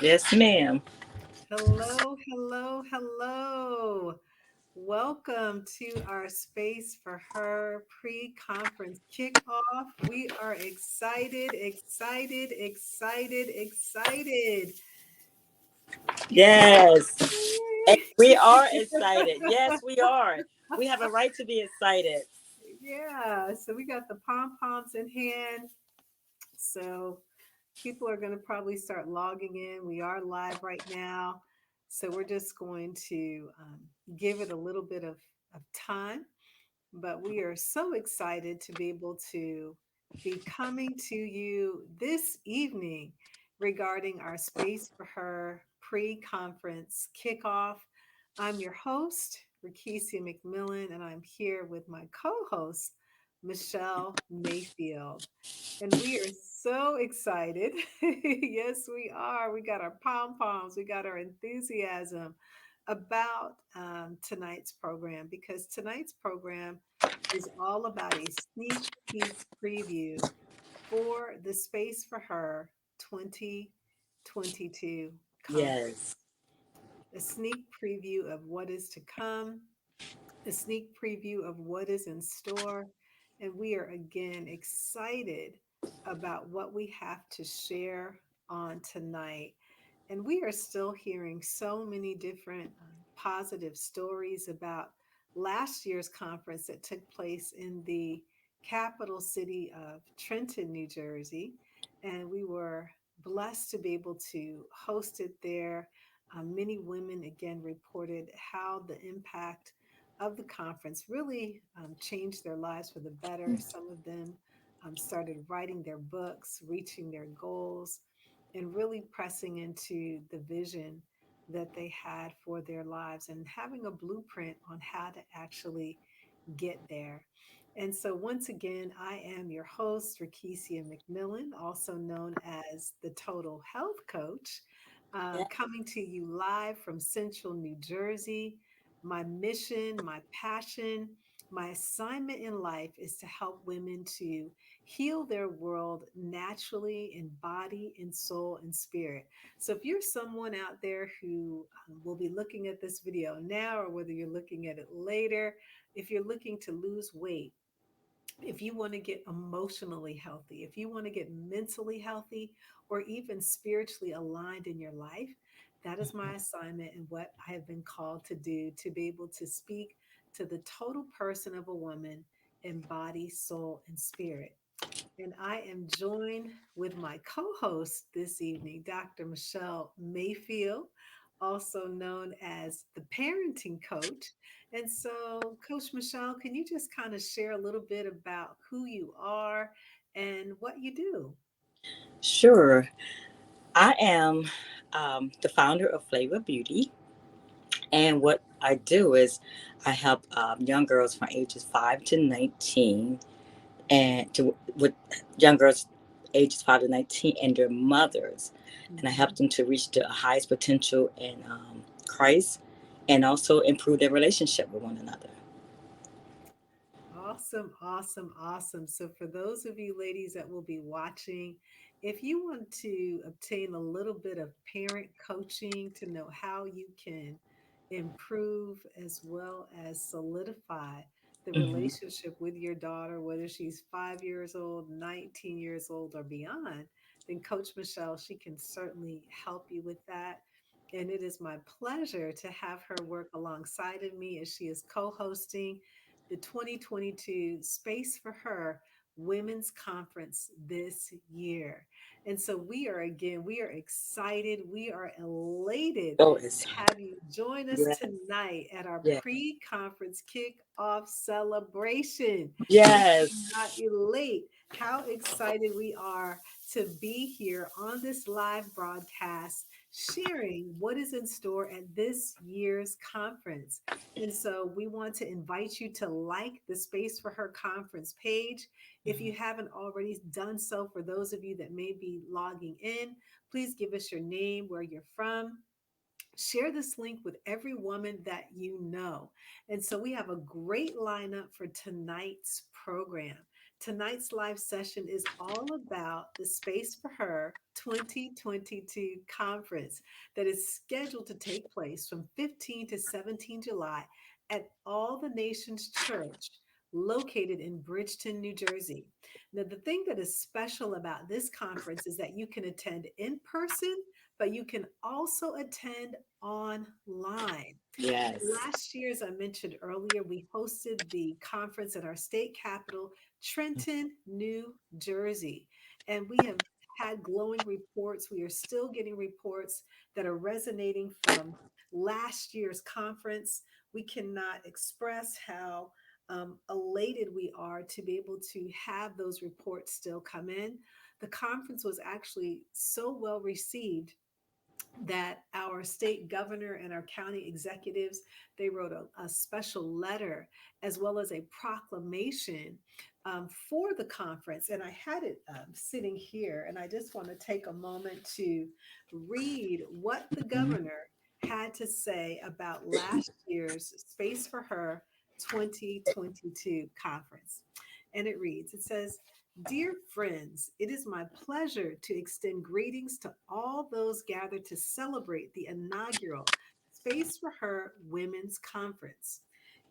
Yes, ma'am. Hello, hello, hello. Welcome to our Space for Her pre-conference kickoff. We are excited, excited, excited, excited. Yes. And we are excited. Yes, we are. We have a right to be excited. Yeah, so we got the pom-poms in hand. So people are going to probably start logging in. We are live right now. So we're just going to give it a little bit of time. But we are so excited to be able to be coming to you this evening regarding our Space for Her pre conference kickoff. I'm your host, Rekishia McMillan, and I'm here with my co host, Michelle Mayfield. And we are so excited. Yes, we are. We got our pom poms, we got our enthusiasm about tonight's program because tonight's program is all about a sneak peek preview for the Space for Her 2022 conference. Yes. A sneak preview of what is to come, a sneak preview of what is in store. And we are again excited about what we have to share on tonight. And we are still hearing so many different positive stories about last year's conference that took place in the capital city of Trenton, New Jersey. And we were blessed to be able to host it there. Many women again reported how the impact of the conference really changed their lives for the better. Some of them started writing their books, reaching their goals, and really pressing into the vision that they had for their lives and having a blueprint on how to actually get there. And so, once again, I am your host, Rekishia McMillan, also known as the Total Health Coach, coming to you live from Central New Jersey. My mission, my passion, my assignment in life is to help women to heal their world naturally in body, in soul, and spirit. So, if you're someone out there who will be looking at this video now, or whether you're looking at it later, if you're looking to lose weight, if you want to get emotionally healthy, if you want to get mentally healthy, or even spiritually aligned in your life, that is my assignment and what I have been called to do to be able to speak to the total person of a woman in body, soul, and spirit. And I am joined with my co host this evening, Dr. Michelle Mayfield, also known as the parenting coach. And so, Coach Michelle, can you just kind of share a little bit about who you are and what you do? Sure. I am the founder of Flavor Beauty. And what I do is I help young girls from ages 5 to 19 and with young girls ages 5 to 19 and their mothers. And I help Mhm. them to reach the highest potential in Christ and also improve their relationship with one another. Awesome, awesome, awesome. So, for those of you ladies that will be watching, if you want to obtain a little bit of parent coaching to know how you can improve as well as solidify the Hmm. relationship with your daughter, whether she's 5 years old, 19 years old, or beyond, then Coach Michelle, she can certainly help you with that. And it is my pleasure to have her work alongside of me as she is co hosting the 2022 Space for Her Women's Conference this year. And so we are excited, we are elated So to it's have you join us yeah, tonight at our yeah, pre-conference kickoff celebration. We yes. cannot elate how excited we are to be here on this live broadcast sharing what is in store at this year's conference. And so we want to invite you to like the Space for Her conference page. If you haven't already done so, for those of you that may be logging in, please give us your name, where you're from. Share this link with every woman that you know. And so we have a great lineup for tonight's program. tonight's live session is all about the Space for Her 2022 conference that is scheduled to take place from 15 to 17 July at All the Nations Church located in Bridgeton, New Jersey. Now, the thing that is special about this conference is that you can attend in person, but you can also attend online. Yes. Last year, as I mentioned earlier, we hosted the conference at our state capital, Trenton, New Jersey. And we have had glowing reports. We are still getting reports that are resonating from last year's conference. We cannot express how elated we are to be able to have those reports still come in. The conference was actually so well received that our state governor and our county executives, they wrote a special letter as well as a proclamation for the conference. And I had it sitting here, and I just want to take a moment to read what the Mhm. governor had to say about last year's Space for Her 2022 conference. And it reads, it says, "Dear friends, it is my pleasure to extend greetings to all those gathered to celebrate the inaugural Space for Her Women's Conference.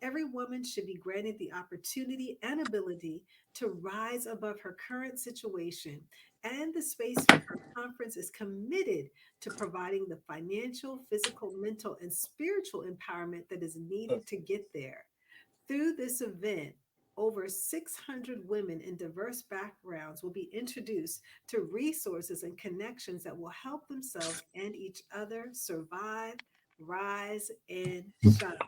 Every woman should be granted the opportunity and ability to rise above her current situation, and the Space for Her conference is committed to providing the financial, physical, mental, and spiritual empowerment that is needed to get there. Through this event, over 600 women in diverse backgrounds will be introduced to resources and connections that will help themselves and each other survive, rise, and shine.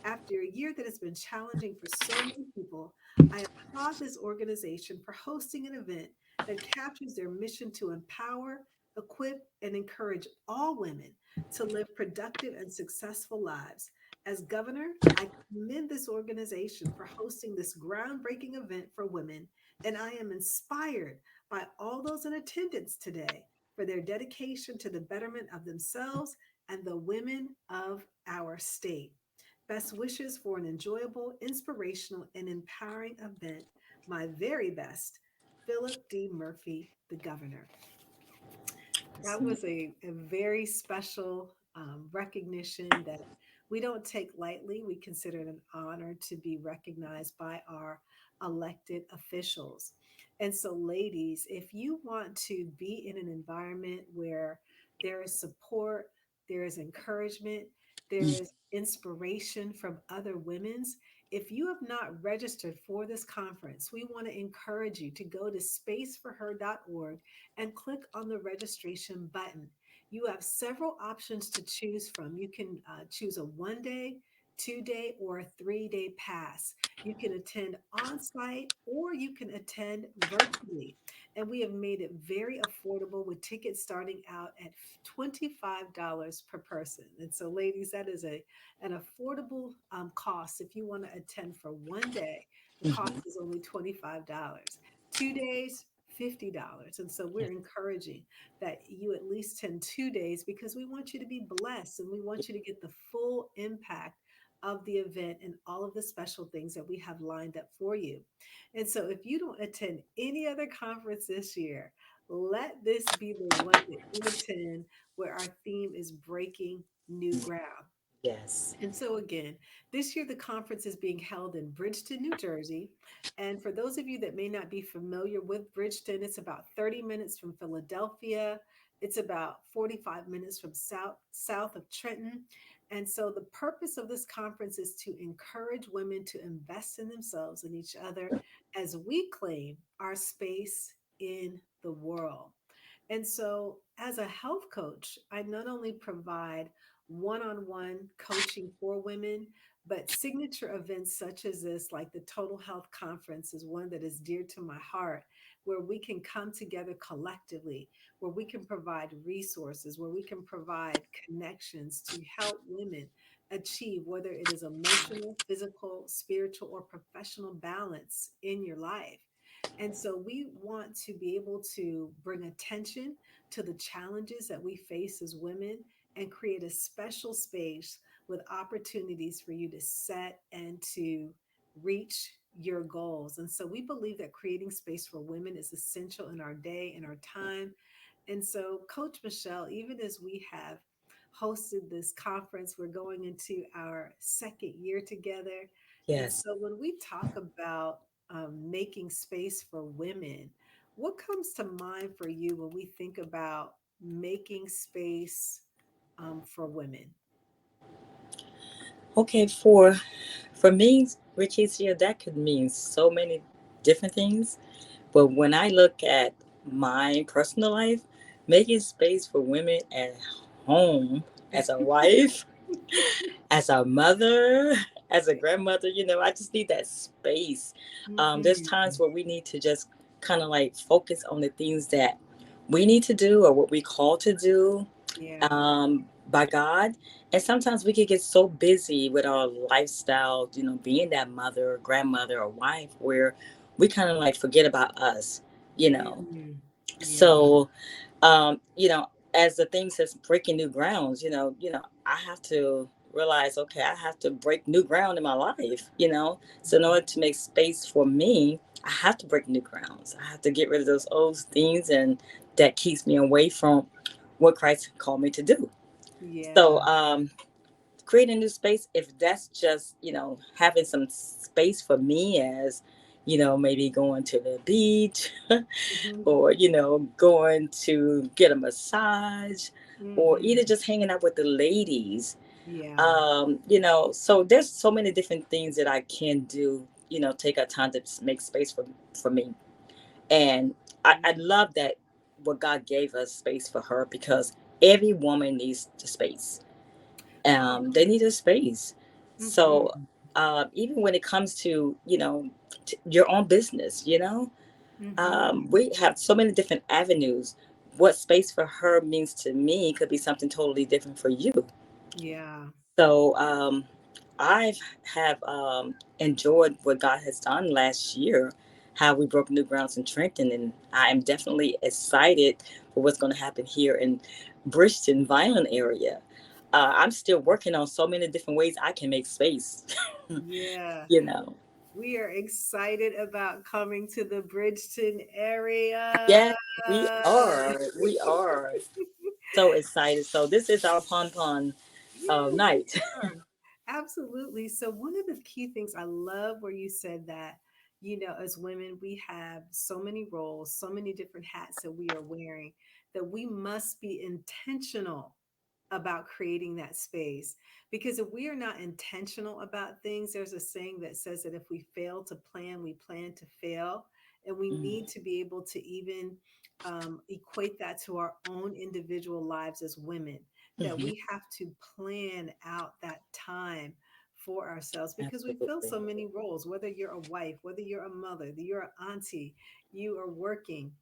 After a year that has been challenging for so many people, I applaud this organization for hosting an event that captures their mission to empower, equip, and encourage all women to live productive and successful lives. As governor, I commend this organization for hosting this groundbreaking event for women, and I am inspired by all those in attendance today for their dedication to the betterment of themselves and the women of our state. Best wishes for an enjoyable, inspirational, and empowering event. My very best, Philip D. Murphy, the governor." That's That nice. was a very special recognition that we don't take lightly. We consider it an honor to be recognized by our elected officials. And so, ladies, if you want to be in an environment where there is support, there is encouragement, there Mm. is inspiration from other women's, if you have not registered for this conference, we want to encourage you to go to spaceforher.org and click on the registration button. You have several options to choose from. You can choose a 1 day, 2 day, or a 3 day pass. You can attend on site or you can attend virtually. And we have made it very affordable with tickets starting out at $25 per person. And so, ladies, that is an affordable cost. If you want to attend for 1 day, the cost Mhm. is only $25. 2 days, $50. And so we're encouraging that you at least attend 2 days because we want you to be blessed and we want you to get the full impact of the event and all of the special things that we have lined up for you. And so if you don't attend any other conference this year, let this be the one that you attend where our theme is breaking new ground. Yes. And so, again, this year the conference is being held in Bridgeton, New Jersey. And for those of you that may not be familiar with Bridgeton, it's about 30 minutes from Philadelphia. It's about 45 minutes from south of Trenton. And so, the purpose of this conference is to encourage women to invest in themselves and each other as we claim our space in the world. And so, as a health coach, I not only provide one on one coaching for women, but signature events such as this, like the Total Health Conference, is one that is dear to my heart, where we can come together collectively, where we can provide resources, where we can provide connections to help women achieve whether it is emotional, physical, spiritual, or professional balance in your life. And so we want to be able to bring attention to the challenges that we face as women and create a special space with opportunities for you to set and to reach your goals. And so we believe that creating space for women is essential in our day and our time. And so, Coach Michelle, even as we have hosted this conference, we're going into our second year together. And Yes. so, when we talk about making space for women, what comes to mind for you when we think about making space for women? Okay, for me, Richie, that could mean so many different things. But when I look at my personal life, making space for women at home as a wife, as a mother, as a grandmother, I just need that space. There's times Mhm. where we need to just kind of like focus on the things that we need to do or what we call to do Yeah. by God. And sometimes we could get so busy with our lifestyle, being that mother, grandmother, or wife, where we kind of like forget about us, you know. Mm. Yeah. So, as the thing says, breaking new grounds, I have to realize, okay, I have to break new ground in my life. So in order to make space for me, I have to break new grounds. I have to get rid of those old things and that keeps me away from what Christ called me to do. So, Yeah. creating a new space, if that's just, having some space for me as, maybe going to the beach Mhm. or, going to get a massage or either Mhm. just hanging out with the ladies. Yeah. So there's so many different things that I can do, take out time to make space for me. And I love that what God gave us space for her because every woman needs the space. They need a space. So Mhm. even when it comes to your own business, Mhm. we have so many different avenues. What space for her means to me could be something totally different for you. Yeah. So I have enjoyed what God has done last year, how we broke new grounds in Trenton, and I am definitely excited for what's going to happen here in Bridgeton, Violent area. I'm still working on so many different ways I can make space. Yeah. you know, We are excited about coming to the Bridgeton area. yes, we are. We are so excited. So this is our pon pon Yes, we night. are. Absolutely. So, one of the key things I love where you said that, as women, we have so many roles, so many different hats that we are wearing, that we must be intentional about creating that space. Because if we are not intentional about things, there's a saying that says that if we fail to plan, we plan to fail. And we Mhm. need to be able to even equate that to our own individual lives as women, that Mhm. we have to plan out that time for ourselves because we fill Absolutely. so many roles, whether you're a wife, whether you're a mother, you're an auntie, you are working,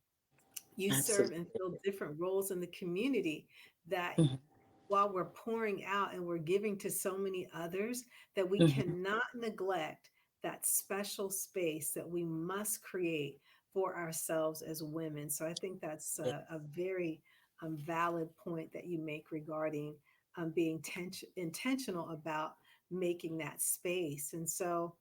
you serve and Absolutely. fill different roles in the community, that Mhm. while we're pouring out and we're giving to so many others, that we Mhm. cannot neglect that special space that we must create for ourselves as women. So I think that's Yeah. a very valid point that you make regarding being intentional about making that space. And so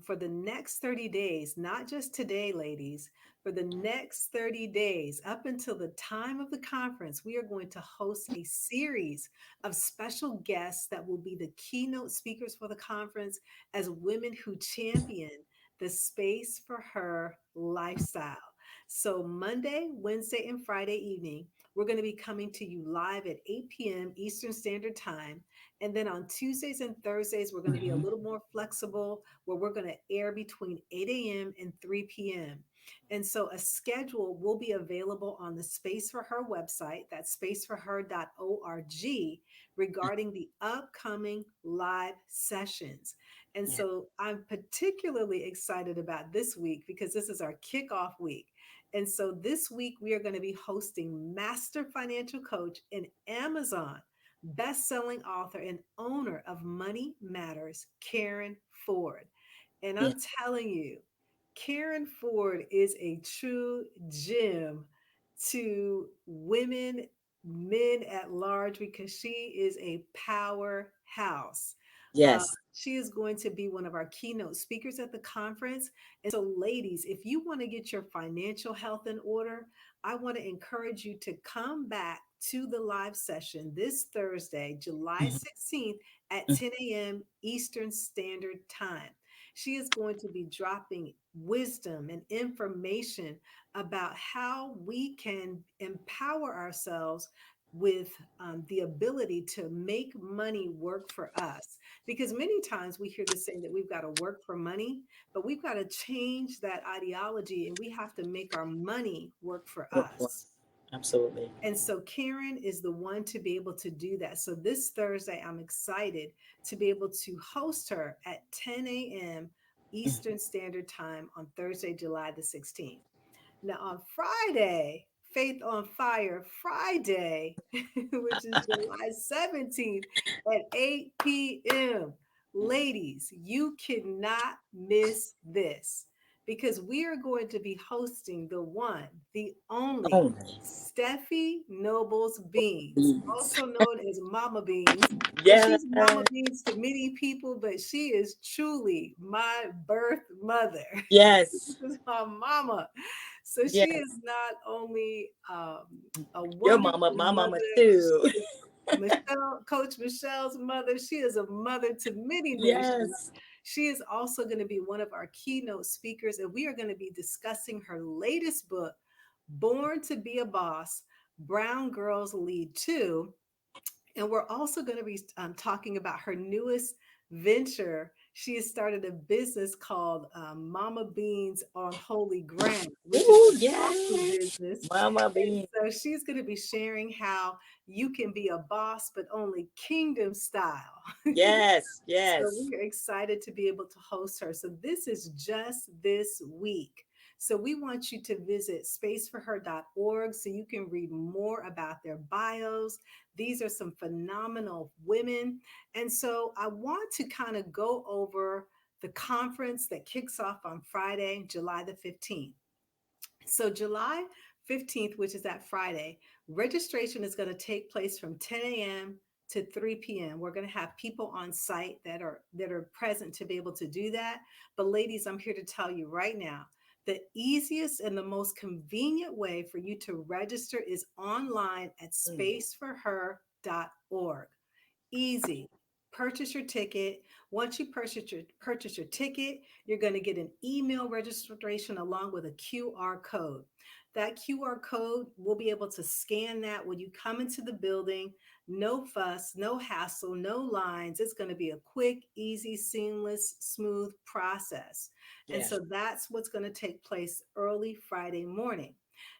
for the next 30 days, not just today, ladies, for the next 30 days, up until the time of the conference, we are going to host a series of special guests that will be the keynote speakers for the conference as women who champion the space for her lifestyle. So, Monday, Wednesday, and Friday evening, we're going to be coming to you live at 8 p.m. Eastern Standard Time. And then on Tuesdays and Thursdays, we're going to be a Mhm. little more flexible where we're going to air between 8 a.m. and 3 p.m. And so a schedule will be available on the Space for Her website, that's spaceforher.org, regarding the upcoming live sessions. And Yeah. so I'm particularly excited about this week because this is our kickoff week. And so this week we are going to be hosting Master Financial Coach and Amazon best-selling author and owner of Money Matters, Karen Ford. And Yeah. I'm telling you, Karen Ford is a true gem to women, men at large, because she is a powerhouse. Yes. She is going to be one of our keynote speakers at the conference. And so, ladies, if you want to get your financial health in order, I want to encourage you to come back to the live session this Thursday, July Mhm. 16th at Mhm. 10 a.m. Eastern Standard Time. She is going to be dropping wisdom and information about how we can empower ourselves with the ability to make money work for us. Because many times we hear this saying that we've got to work for money, but we've got to change that ideology and we have to make our money work for Work for us. us. Absolutely. And so Karen is the one to be able to do that. So this Thursday, I'm excited to be able to host her at 10 a.m. Mhm. Eastern Standard Time on Thursday, July the 16th. Now, on Friday, Faith on Fire Friday, which is July 17th at 8 p.m. Ladies, you cannot miss this because we are going to be hosting the one, the only Only Steffi Nobles Beans, bees. also known as Mama Beans. And Yes. she's Mama Beans to many people, but she is truly my birth mother. Yes. This is my mama. So she Yes. is not only a Your wonderful mama, my mama mother, too. she is Michelle, Coach Michelle's mother. She is a mother to many nations. Yes. She is also going to be one of our keynote speakers, and we are going to be discussing her latest book, Born to Be a Boss: Brown Girls Lead Too. And we're also going to be talking about her newest venture. She has started a business called Mama Beans on Holy Ground, which is Ooh, a coffee yes. business. Mama And bean. so she's going to be sharing how you can be a boss, but only kingdom style. Yes. So Yes. we are excited to be able to host her. So this is just this week. So we want you to visit spaceforher.org so you can read more about their bios. These are some phenomenal women. And so I want to kind of go over the conference that kicks off on Friday, July the 15th. So July 15th, which is that Friday, registration is going to take place from 10 a.m. to 3 p.m. We're going to have people on site that are present to be able to do that. But ladies, I'm here to tell you right now, the easiest and the most convenient way for you to register is online at Mm. spaceforher.org. Easy. Purchase your ticket. Once you purchase your ticket, you're going to get an email registration along with a QR code. That QR code, we'll be able to scan that when you come into the building. No fuss, no hassle, no lines. It's going to be a quick, easy, seamless, smooth process. And Yes. so that's what's going to take place early Friday morning.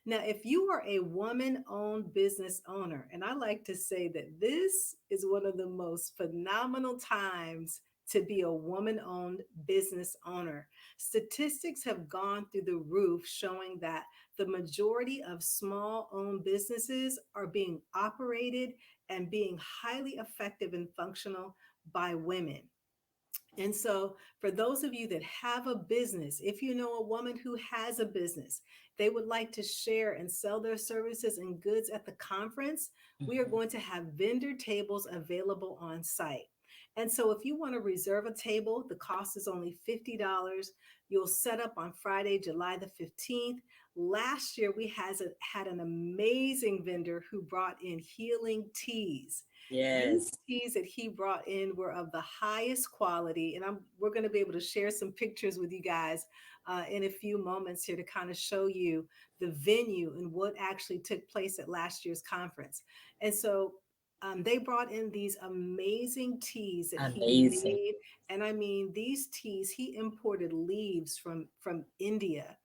Now, if you are a woman owned business owner, and I like to say that this is one of the most phenomenal times to be a woman owned business owner. Statistics have gone through the roof showing that the majority of small owned businesses are being operated and being highly effective and functional by women. And so, for those of you that have a business, if you know a woman who has a business, they would like to share and sell their services and goods at the conference, we are Mhm. going to have vendor tables available on site. And so, if you want to reserve a table, the cost is only $50. You'll set up on Friday, July the 15th. Last year, we had an amazing vendor who brought in healing teas. These Yes. teas that he brought in were of the highest quality, and we're going to be able to share some pictures with you guys in a few moments here to kind of show you the venue and what actually took place at last year's conference. And so they brought in these amazing teas that he Amazing. made, and I mean these teas he imported leaves from India.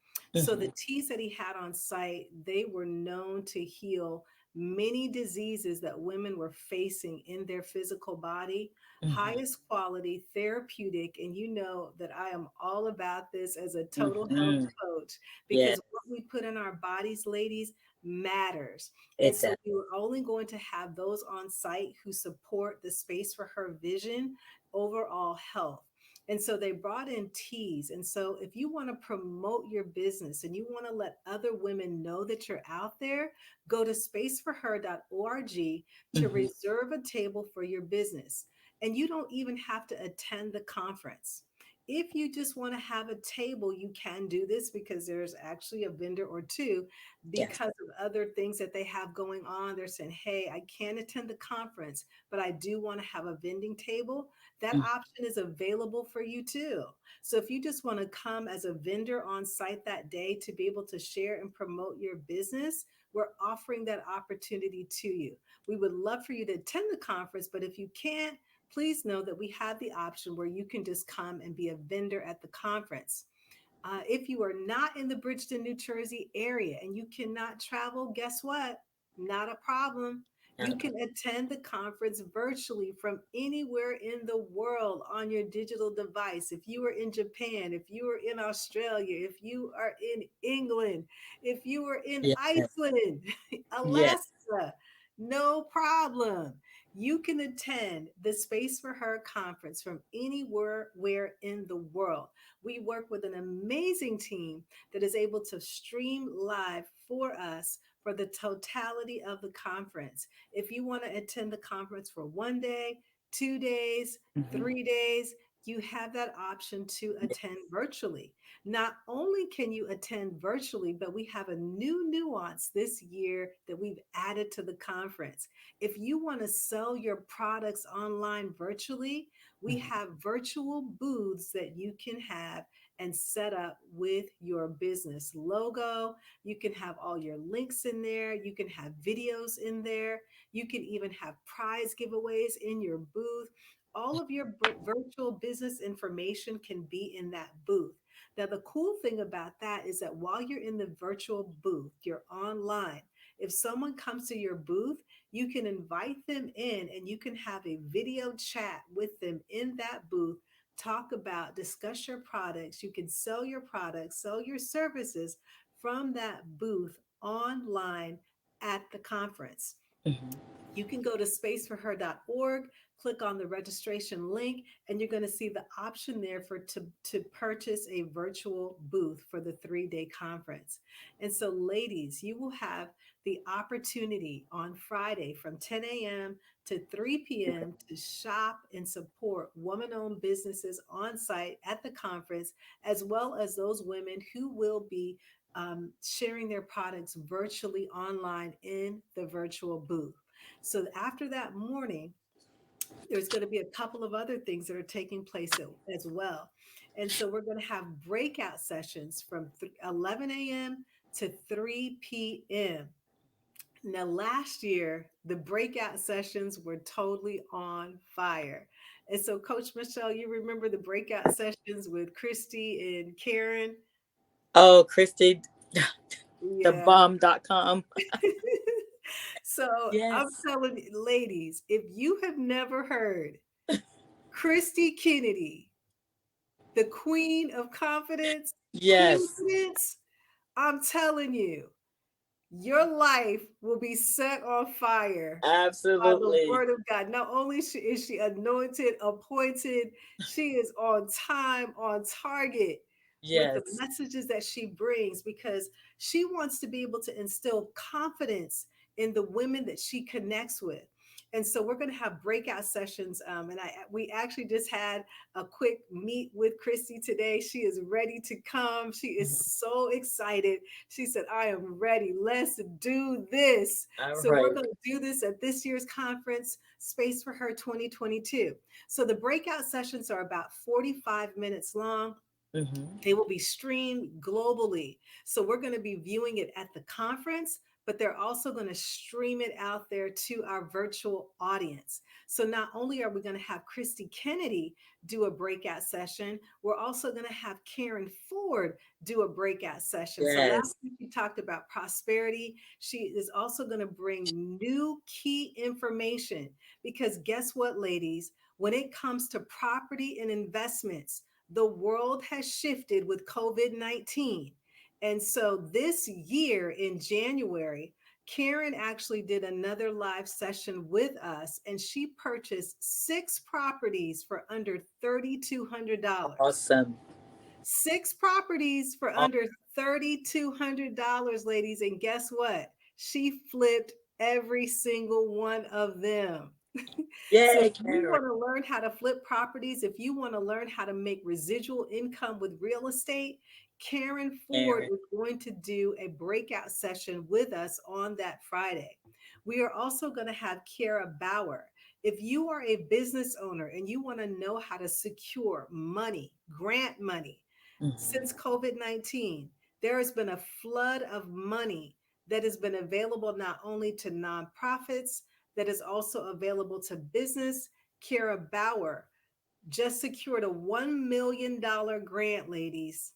So Hmm. the teas that he had on site, they were known to heal many diseases that women were facing in their physical body. Hmm. Highest quality, therapeutic. And you know that I am all about this as a total health Hmm. coach Yeah. because what we put in our bodies, ladies, matters. And It so does. we were only going to have those on site who support the space for her vision, overall health. And so they brought in teas. And so if you want to promote your business and you want to let other women know that you're out there, go to spaceforher.org to Hmm. reserve a table for your business. And you don't even have to attend the conference. If you just want to have a table, you can do this because there's actually a vendor or two Yes. because of other things that they have going on. They're saying, hey, I can't attend the conference, but I do want to have a vending table. That Mm-hmm. option is available for you too. So if you just want to come as a vendor on site that day to be able to share and promote your business, we're offering that opportunity to you. We would love for you to attend the conference, but if you can't, please know that we have the option where you can just come and be a vendor at the conference. If you are not in the Bridgeton, New Jersey area and you cannot travel, guess what? Not a problem. Not You a can problem. attend the conference virtually from anywhere in the world on your digital device. If you are in Japan, if you are in Australia, if you are in England, if you are in Yes. Iceland, Yes. Alaska, no problem. You can attend the Space for Her conference from anywhere where in the world. We work with an amazing team that is able to stream live for us for the totality of the conference. If you want to attend the conference for 1 day, 2 days, Mm-hmm. 3 days, you have that option to attend virtually. Not only can you attend virtually, but we have a new nuance this year that we've added to the conference. If you want to sell your products online virtually, we Mm-hmm. have virtual booths that you can have and set up with your business logo. You can have all your links in there. You can have videos in there. You can even have prize giveaways in your booth. All of your virtual business information can be in that booth. Now, the cool thing about that is that while you're in the virtual booth, you're online. If someone comes to your booth, you can invite them in and you can have a video chat with them in that booth. Talk about, discuss your products. You can sell your products, sell your services from that booth online at the conference. Mm-hmm. You can go to spaceforher.org, click on the registration link, and you're going to see the option there to purchase a virtual booth for the 3 day conference. And so, ladies, you will have the opportunity on Friday from 10 a.m. to 3 p.m. to shop and support woman owned businesses on site at the conference, as well as those women who will be sharing their products virtually online in the virtual booth. So after that morning, there's going to be a couple of other things that are taking place as well. And so we're going to have breakout sessions from 11 a.m. to 3 p.m. Now, last year, the breakout sessions were totally on fire. And so, Coach Michelle, you remember the breakout sessions with Christy and Karen? Oh, Christy, the Yeah. bomb.com. So I'm Yes. telling you, ladies, if you have never heard Christy Kennedy, the queen of confidence, Yes. coincidence, I'm telling you, your life will be set on fire by the Absolutely. word of God. Not only is she anointed, appointed, she is on time, on target with the Yes. messages that she brings because she wants to be able to instill confidence in the women that she connects with. And so we're going to have breakout sessions. And we actually just had a quick meet with Christy today. She is ready to come. She is Mhm. so excited. She said, I am ready. Let's do this. All So we're right. going to do this at this year's conference, Space for Her 2022. So the breakout sessions are about 45 minutes long. Mm-hmm. They will be streamed globally. So we're going to be viewing it at the conference, but they're also going to stream it out there to our virtual audience. So not only are we going to have Christy Kennedy do a breakout session, we're also going to have Karen Ford do a breakout session. So last Yes. week we talked about prosperity. She is also going to bring new key information because guess what, ladies? When it comes to property and investments, the world has shifted with COVID 19. And so this year in January, Karen actually did another live session with us and she purchased 6 properties for under $3,200. Awesome. 6 properties for Aw- under $3,200, ladies. And guess what? She flipped every single one of them. So if Yay, you Karen. want to learn how to flip properties, if you want to learn how to make residual income with real estate, Karen Ford Karen. is going to do a breakout session with us on that Friday. We are also going to have Kiara Bauer. If you are a business owner and you want to know how to secure money, grant money, since Mhm. COVID-19, there has been a flood of money that has been available not only to nonprofits, that is also available to business. Kiara Bauer just secured a $1 million grant, ladies.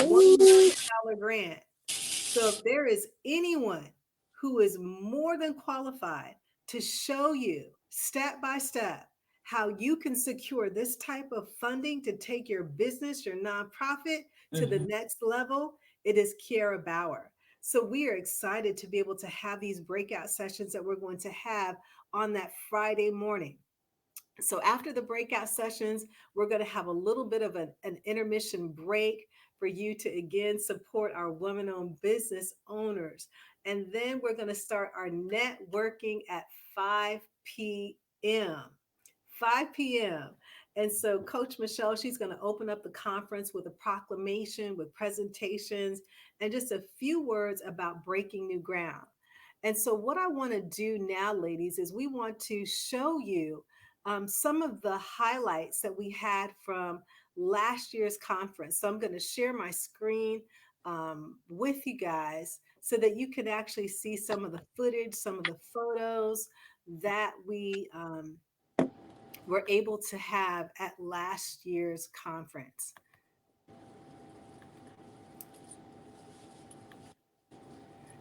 Ooh. $1 million grant. So if there is anyone who is more than qualified to show you step by step how you can secure this type of funding to take your business, your nonprofit to the Mhm. next level, it is Kiara Bauer. So we are excited to be able to have these breakout sessions that we're going to have on that Friday morning. So after the breakout sessions, we're going to have a little bit of an intermission break for you to again support our women-owned business owners. And then we're going to start our networking at 5 p.m. 5 p.m. And so Coach Michelle, she's going to open up the conference with a proclamation, with presentations, and just a few words about breaking new ground. And so what I want to do now, ladies, is we want to show you some of the highlights that we had from last year's conference. So I'm going to share my screen with you guys so that you can actually see some of the footage, some of the photos that we were able to have at last year's conference.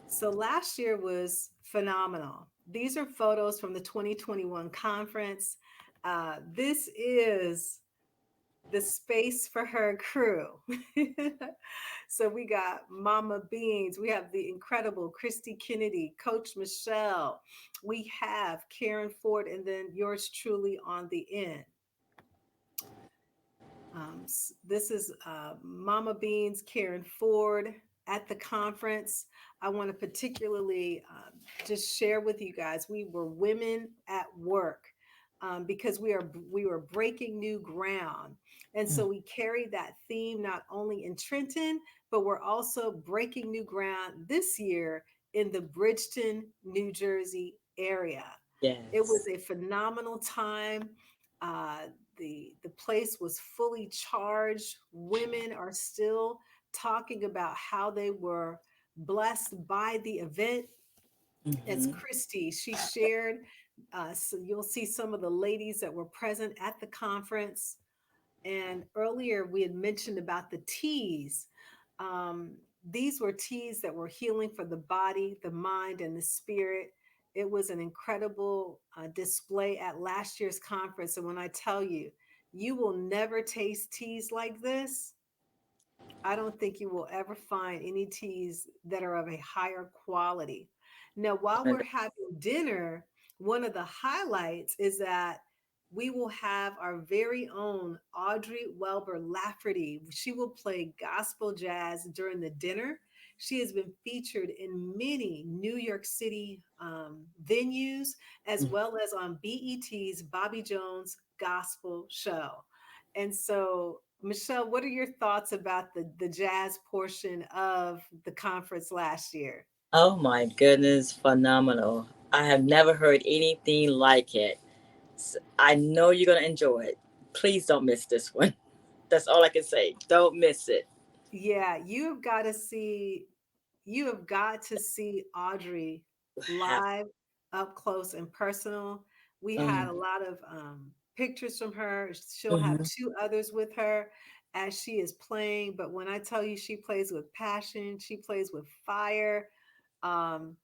So last year was phenomenal. These are photos from the 2021 conference. This is the space for her crew. So we got Mama Beans, we have the incredible Christy Kennedy, Coach Michelle, we have Karen Ford, and then yours truly on the end. This is Mama Beans, Karen Ford at the conference. I want to particularly just share with you guys, we were women at work because we were breaking new ground. And Mm. so we carried that theme not only in Trenton, but we're also breaking new ground this year in the Bridgeton, New Jersey area. It was Yes. a phenomenal time. The place was fully charged. Women are still talking about how they were blessed by the event. As Mhm. Christy, she shared, so you'll see some of the ladies that were present at the conference. And earlier we had mentioned about the teas. Um, these were teas that were healing for the body, the mind, and the spirit. It was an incredible display at last year's conference. And when I tell you, you will never taste teas like this, I don't think you will ever find any teas that are of a higher quality. Now, while we're And having dinner, one of the highlights is that we will have our very own Audrey Welber Lafferty. She will play gospel jazz during the dinner. She has been featured in many New York City venues, as mm. well as on BET's Bobby Jones Gospel Show. And so, Michelle, what are your thoughts about the jazz portion of the conference last year? Oh my goodness, phenomenal. I have never heard anything like it. I know you're going to enjoy it. Please don't miss this one. That's all I can say. Don't miss it. Yeah, you have got to see Audrey Have, live, up close and personal. We had a lot of pictures from her. She'll have mhm. two others with her as she is playing. But when I tell you she plays with passion, she plays with fire. Um,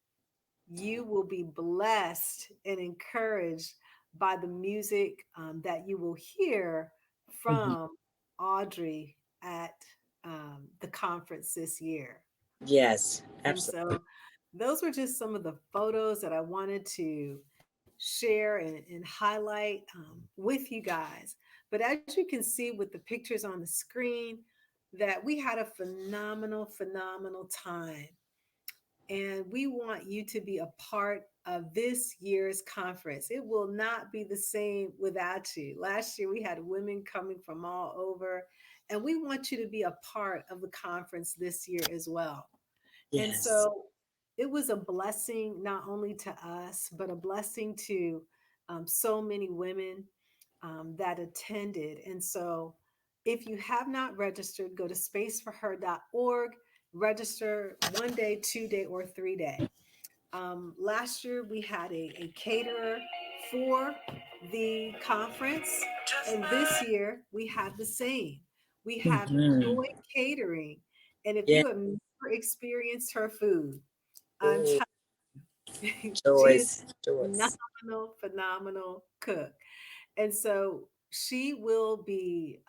you will be blessed and encouraged by the music that you will hear Mhm. from Audrey at the conference this year. Yes, And absolutely. so those were just some of the photos that I wanted to share and highlight with you guys. But as you can see with the pictures on the screen, that we had a phenomenal, phenomenal time. And we want you to be a part of this year's conference. It will not be the same without you. Last year, we had women coming from all over, and we want you to be a part of the conference this year as well. And Yes. so it was a blessing, not only to us, but a blessing to so many women that attended. And so if you have not registered, go to spaceforher.org, register 1 day, 2 day, or 3 day. Last year, we had a caterer for the conference, and this year we have the same. We have Mm-hmm. Joy Catering, and if Yeah. you have never experienced her food, I'm Oh, telling you, she is Joyce. a Joyce. phenomenal, phenomenal cook. And so she will be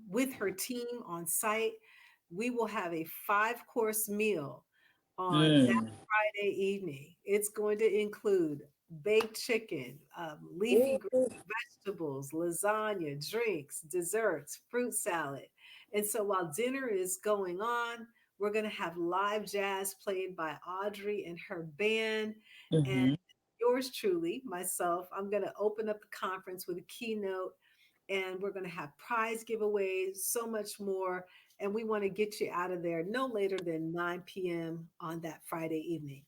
with her team on site. We will have a 5 course meal on that Mm. Friday evening. It's going to include baked chicken, leafy Ooh. green vegetables, lasagna, drinks, desserts, fruit salad. And so while dinner is going on, we're going to have live jazz played by Audrey and her band. And Mm-hmm. yours truly, myself, I'm going to open up the conference with a keynote, and we're going to have prize giveaways, so much more. And we want to get you out of there no later than 9 p.m. on that Friday evening.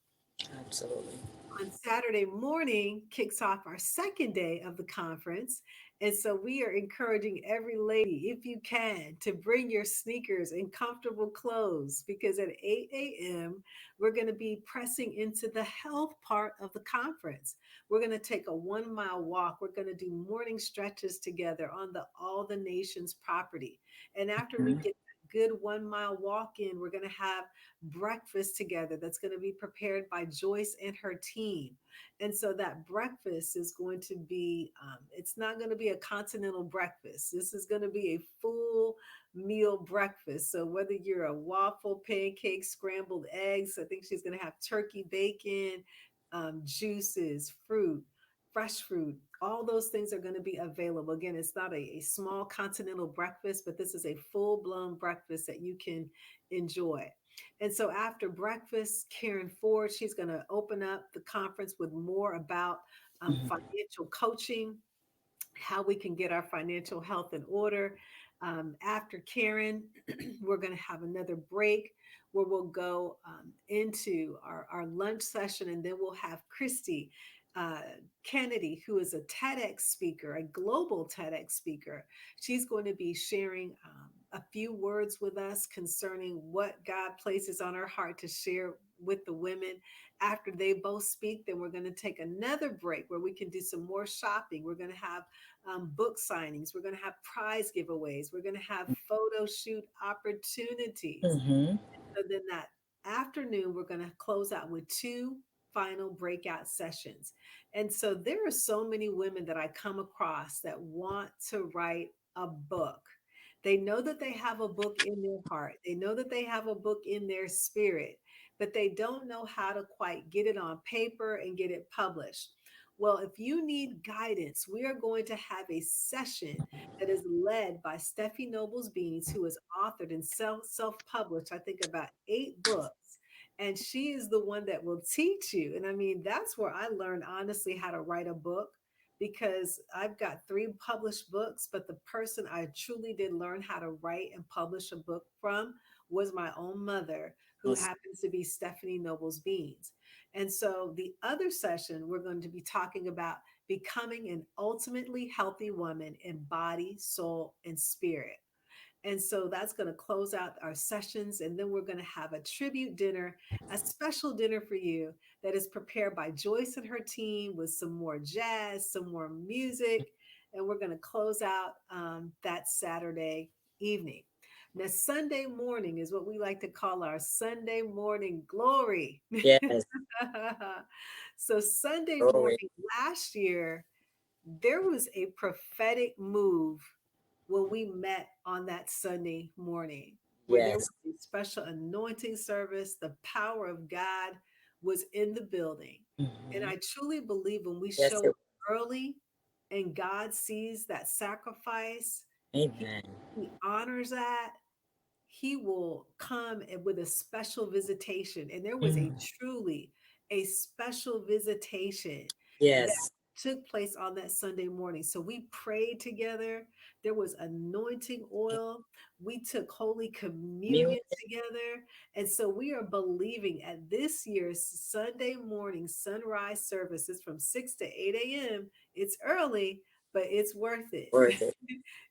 Absolutely. On Saturday morning kicks off our second day of the conference. And so we are encouraging every lady, if you can, to bring your sneakers and comfortable clothes, because at 8 a.m., we're going to be pressing into the health part of the conference. We're going to take a 1 mile walk. We're going to do morning stretches together on the All the Nations property. And after we Mm-hmm. get a good 1 mile walk in, we're going to have breakfast together that's going to be prepared by Joyce and her team. And so that breakfast is going to be, it's not going to be a continental breakfast. This is going to be a full meal breakfast. So whether you're a waffle, pancake, scrambled eggs, I think she's going to have turkey bacon, juices, fruit, fresh fruit. All those things are going to be available. Again, it's not a small continental breakfast, but this is a full blown breakfast that you can enjoy. And so after breakfast, Karen Ford, she's going to open up the conference with more about Mm-hmm. financial coaching, how we can get our financial health in order. After Karen, we're going to have another break where we'll go into our lunch session, and then we'll have Christy uh, Kennedy, who is a TEDx speaker, a global TEDx speaker. She's going to be sharing a few words with us concerning what God places on her heart to share with the women. After they both speak, then we're going to take another break where we can do some more shopping. We're going to have book signings. We're going to have prize giveaways. We're going to have photo shoot opportunities. Mm-hmm. So then that afternoon, we're going to close out with two final breakout sessions. And so there are so many women that I come across that want to write a book. They know that they have a book in their heart, they know that they have a book in their spirit, but they don't know how to quite get it on paper and get it published. Well, if you need guidance, we are going to have a session that is led by Steffi Nobles Beans, who has authored and self-published, I think, about 8 books. And she is the one that will teach you. And I mean, that's where I learned honestly how to write a book, because I've got 3 published books, but the person I truly did learn how to write and publish a book from was my own mother, who Awesome. happens to be Stephanie Nobles Beans. And so the other session, we're going to be talking about becoming an ultimately healthy woman in body, soul, and spirit. And so that's going to close out our sessions. And then we're going to have a tribute dinner, a special dinner for you that is prepared by Joyce and her team with some more jazz, some more music. And we're going to close out that Saturday evening. Now, Sunday morning is what we like to call our Sunday morning glory. Yes. So, Sunday Glory. morning last year, there was a prophetic move when we met on that Sunday morning, where there was Yes. a special anointing service. The power of God was in the building. And Mm-hmm. I truly believe when we Yes, show it up early and God sees that sacrifice, he, Amen. he honors that. he will come with a special visitation. And there was a Mm. truly a special visitation that Yes. took place on that Sunday morning. So we prayed together. There was anointing oil. We took Holy Communion. Communion together. And so we are believing at this year's Sunday morning sunrise services from 6 to 8 a.m. It's early, but it's worth it. Worth it.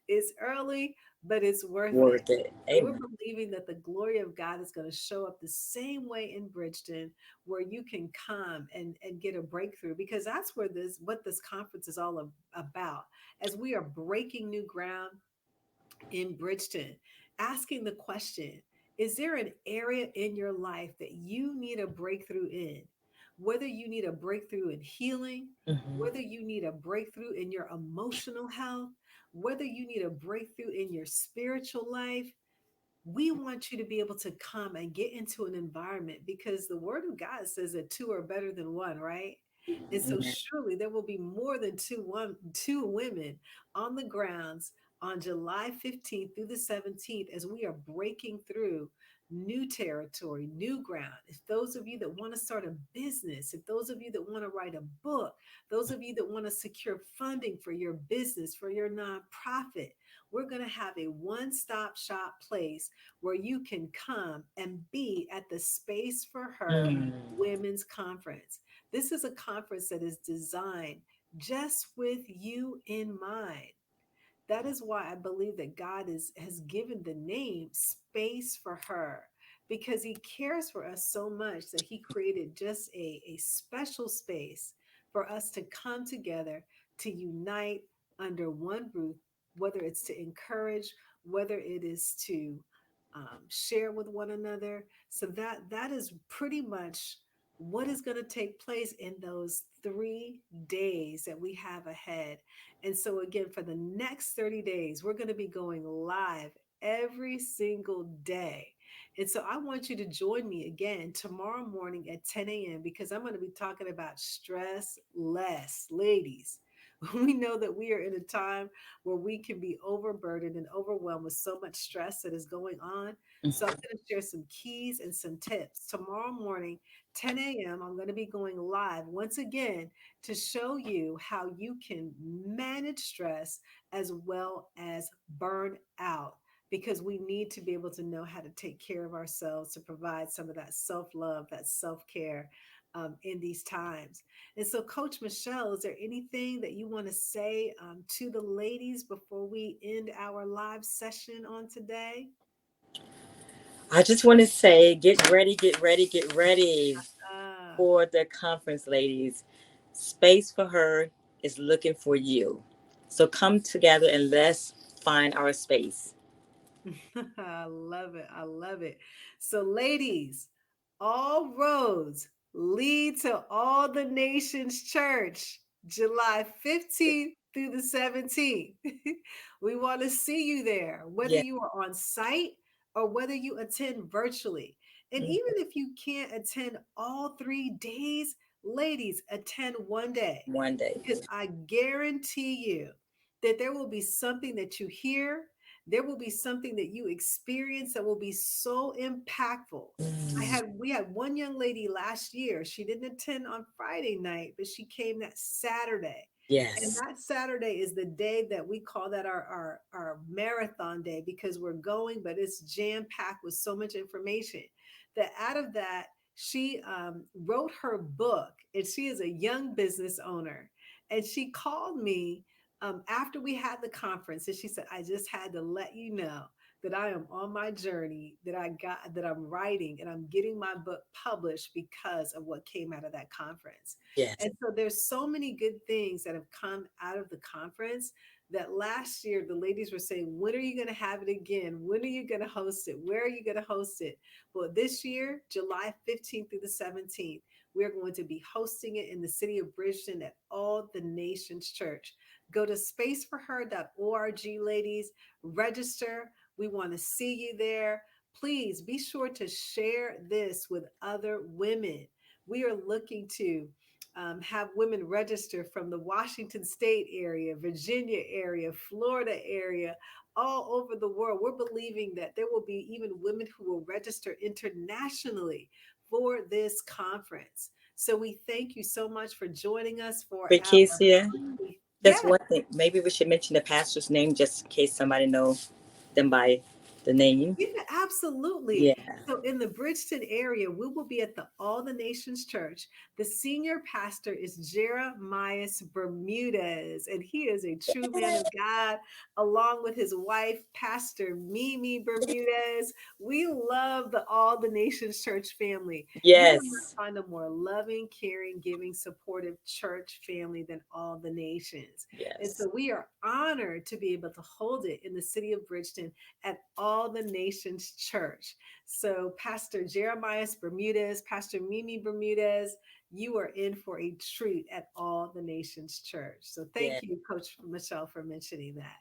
It's early, but it's worth it. Worth it. And we're Amen. believing that the glory of God is going to show up the same way in Bridgeton, where you can come and get a breakthrough, because that's where this what this conference is all about. As we are breaking new ground in Bridgeton, asking the question, is there an area in your life that you need a breakthrough in? Whether you need a breakthrough in healing, Hmm. whether you need a breakthrough in your emotional health, whether you need a breakthrough in your spiritual life, we want you to be able to come and get into an environment, because the word of God says that two are better than one, right? And so Amen. surely there will be more than two women on the grounds on July 15th through the 17th, as we are breaking through new territory, new ground. If those of you that want to start a business, if those of you that want to write a book, those of you that want to secure funding for your business, for your nonprofit, we're going to have a one-stop shop place where you can come and be at the Space for Her Mm. Women's Conference. This is a conference that is designed just with you in mind. That is why I believe that God has given the name Space for Her, because he cares for us so much that he created just a special space for us to come together, to unite under one roof, whether it's to encourage, whether it is to share with one another. So that is pretty much what is going to take place in those 3 days that we have ahead. And so, again, for the next 30 days, we're going to be going live every single day. And so, I want you to join me again tomorrow morning at 10 a.m., because I'm going to be talking about stress less. Ladies, we know that we are in a time where we can be overburdened and overwhelmed with so much stress that is going on. So, I'm going to share some keys and some tips tomorrow morning, 10 a.m. I'm going to be going live once again to show you how you can manage stress as well as burn out, because we need to be able to know how to take care of ourselves, to provide some of that self-love, that self-care in these times. And so, Coach Michelle, is there anything that you want to say to the ladies before we end our live session on today? I just want to say, get ready, get ready, get ready Ah. for the conference, ladies. Space for Her is looking for you. So come together and let's find our space. I love it. I love it. So, ladies, all roads lead to All the Nations Church, July 15th through the 17th. We want to see you there, whether Yeah. you are on site or whether you attend virtually. And Mm. even if you can't attend all 3 days, ladies, attend one day, One day. because I guarantee you that there will be something that you hear, there will be something that you experience that will be so impactful. Mm. We had one young lady last year. She didn't attend on Friday night, but she came that Saturday. And Yes. that Saturday is the day that we call that our marathon day, because we're going, but it's jam packed with so much information that out of that, she wrote her book, and she is a young business owner. And she called me after we had the conference, and she said, I just had to let you know that I am on my journey, that I'm writing and I'm getting my book published because of what came out of that conference. Yes. And so there's so many good things that have come out of the conference, that last year the ladies were saying, when are you going to have it again? When are you going to host it? Where are you going to host it? Well, this year, July 15th through the 17th, we're going to be hosting it in the city of Bridgeton at All the Nations Church. Go to spaceforher.org, ladies, register. We want to see you there. Please be sure to share this with other women. We are looking to have women register from the Washington State area, Virginia area, Florida area, all over the world. We're believing that there will be even women who will register internationally for this conference. So we thank you so much for joining us for our Rekishia, free. just Yes. one thing. Maybe we should mention the pastor's name just in case somebody know them by the name. Yeah, absolutely. Yeah. So in the Bridgeton area, we will be at the All the Nations Church. The senior pastor is Jeremiah Bermudez, and he is a true man of God, along with his wife, Pastor Mimi Bermudez. We love the All the Nations Church family. You will not Yes. find a more loving, caring, giving, supportive church family than All the Nations. And Yes. so we are honored to be able to hold it in the city of Bridgeton at All the Nations Church. So, Pastor Jeremiah Bermudez, Pastor Mimi Bermudez, you are in for a treat at All the Nations Church. So, Yeah. thank you, Coach Michelle, for mentioning that.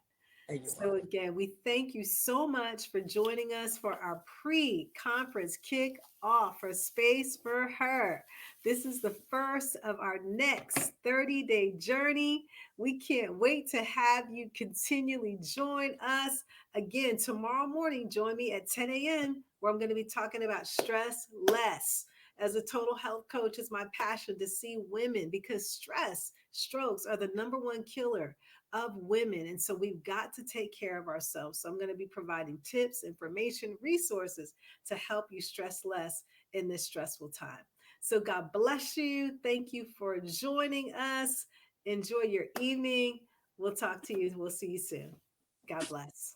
You So, are. again, we thank you so much for joining us for our pre conference kick off for Space for Her. This is the first of our next 30-day journey. We can't wait to have you continually join us. Again, tomorrow morning, join me at 10 a.m., where I'm going to be talking about stress less. As a total health coach, it's my passion to see women because stress, strokes are the number one killer of women. And so we've got to take care of ourselves. So I'm going to be providing tips, information, resources to help you stress less in this stressful time. So God bless you. Thank you for joining us. Enjoy your evening. We'll talk to you. We'll see you soon. God bless.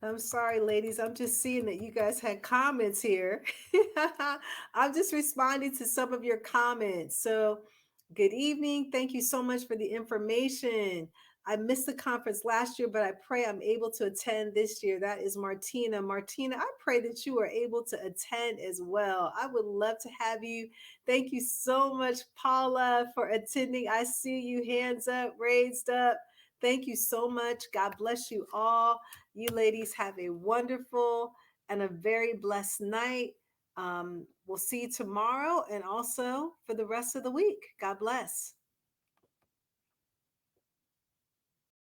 I'm sorry, ladies. I'm just seeing that you guys had comments here. I'm just responding to some of your comments. So, good evening. Thank you so much for the information. I missed the conference last year, but I pray I'm able to attend this year. That is Martina. Martina, I pray that you are able to attend as well. I would love to have you. Thank you so much, Paula, for attending. I see you hands up, raised up. Thank you so much. God bless you all. You ladies have a wonderful and a very blessed night. We'll see you tomorrow and also for the rest of the week. God bless.